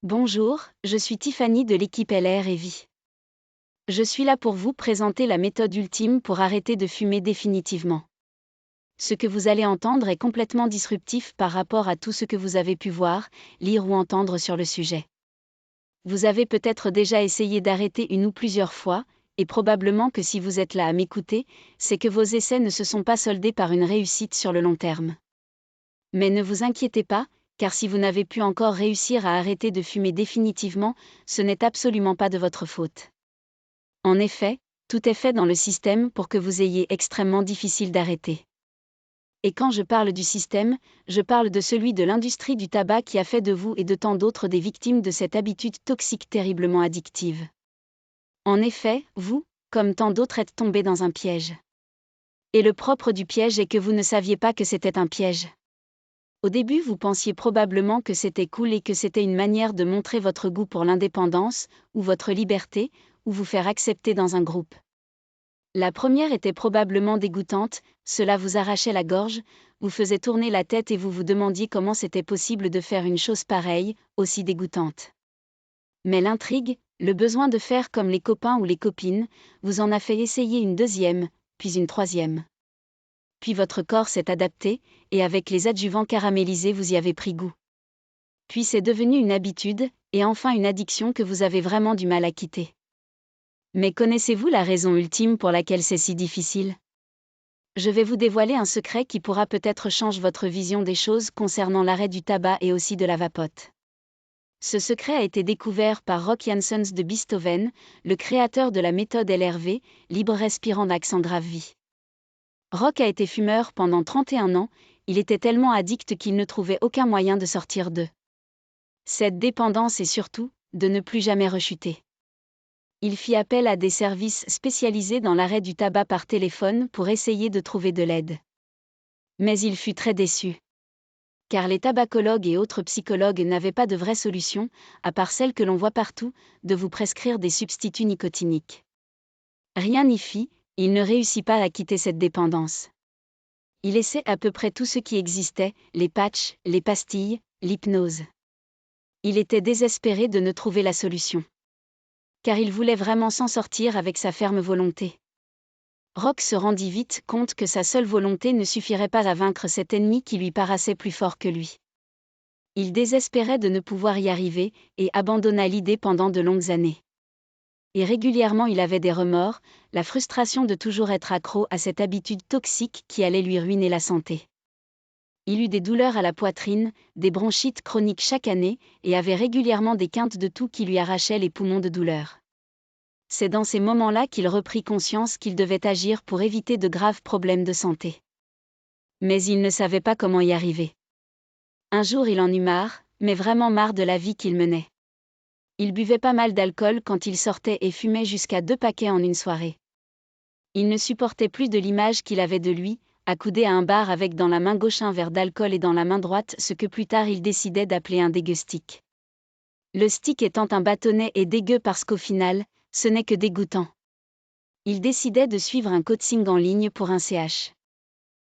Bonjour, je suis Tiffany de l'équipe LR et Vie. Je suis là pour vous présenter la méthode ultime pour arrêter de fumer définitivement. Ce que vous allez entendre est complètement disruptif par rapport à tout ce que vous avez pu voir, lire ou entendre sur le sujet. Vous avez peut-être déjà essayé d'arrêter une ou plusieurs fois, et probablement que si vous êtes là à m'écouter, c'est que vos essais ne se sont pas soldés par une réussite sur le long terme. Mais ne vous inquiétez pas, car si vous n'avez pu encore réussir à arrêter de fumer définitivement, ce n'est absolument pas de votre faute. En effet, tout est fait dans le système pour que vous ayez extrêmement difficile d'arrêter. Et quand je parle du système, je parle de celui de l'industrie du tabac qui a fait de vous et de tant d'autres des victimes de cette habitude toxique terriblement addictive. En effet, vous, comme tant d'autres, êtes tombés dans un piège. Et le propre du piège est que vous ne saviez pas que c'était un piège. Au début, vous pensiez probablement que c'était cool et que c'était une manière de montrer votre goût pour l'indépendance, ou votre liberté, ou vous faire accepter dans un groupe. La première était probablement dégoûtante, cela vous arrachait la gorge, vous faisait tourner la tête et vous vous demandiez comment c'était possible de faire une chose pareille, aussi dégoûtante. Mais l'intrigue, le besoin de faire comme les copains ou les copines, vous en a fait essayer une deuxième, puis une troisième. Puis votre corps s'est adapté, et avec les adjuvants caramélisés vous y avez pris goût. Puis c'est devenu une habitude, et enfin une addiction que vous avez vraiment du mal à quitter. Mais connaissez-vous la raison ultime pour laquelle c'est si difficile ? Je vais vous dévoiler un secret qui pourra peut-être changer votre vision des choses concernant l'arrêt du tabac et aussi de la vapote. Ce secret a été découvert par Rock Janssens de Bistoven, le créateur de la méthode LRV, libre respirant d'accent grave vie. Rock a été fumeur pendant 31 ans, il était tellement addict qu'il ne trouvait aucun moyen de sortir de cette dépendance et surtout, de ne plus jamais rechuter. Il fit appel à des services spécialisés dans l'arrêt du tabac par téléphone pour essayer de trouver de l'aide. Mais il fut très déçu. Car les tabacologues et autres psychologues n'avaient pas de vraie solution, à part celle que l'on voit partout, de vous prescrire des substituts nicotiniques. Rien n'y fit, il ne réussit pas à quitter cette dépendance. Il essaie à peu près tout ce qui existait, les patchs, les pastilles, l'hypnose. Il était désespéré de ne trouver la solution. Car il voulait vraiment s'en sortir avec sa ferme volonté. Rock se rendit vite compte que sa seule volonté ne suffirait pas à vaincre cet ennemi qui lui paraissait plus fort que lui. Il désespérait de ne pouvoir y arriver, et abandonna l'idée pendant de longues années. Et régulièrement il avait des remords, la frustration de toujours être accro à cette habitude toxique qui allait lui ruiner la santé. Il eut des douleurs à la poitrine, des bronchites chroniques chaque année, et avait régulièrement des quintes de toux qui lui arrachaient les poumons de douleur. C'est dans ces moments-là qu'il reprit conscience qu'il devait agir pour éviter de graves problèmes de santé. Mais il ne savait pas comment y arriver. Un jour il en eut marre, mais vraiment marre de la vie qu'il menait. Il buvait pas mal d'alcool quand il sortait et fumait jusqu'à 2 paquets en une soirée. Il ne supportait plus de l'image qu'il avait de lui, accoudé à un bar avec dans la main gauche un verre d'alcool et dans la main droite ce que plus tard il décidait d'appeler un dégueu-stick. Le stick étant un bâtonnet et dégueu parce qu'au final, ce n'est que dégoûtant. Il décidait de suivre un coaching en ligne pour un CH.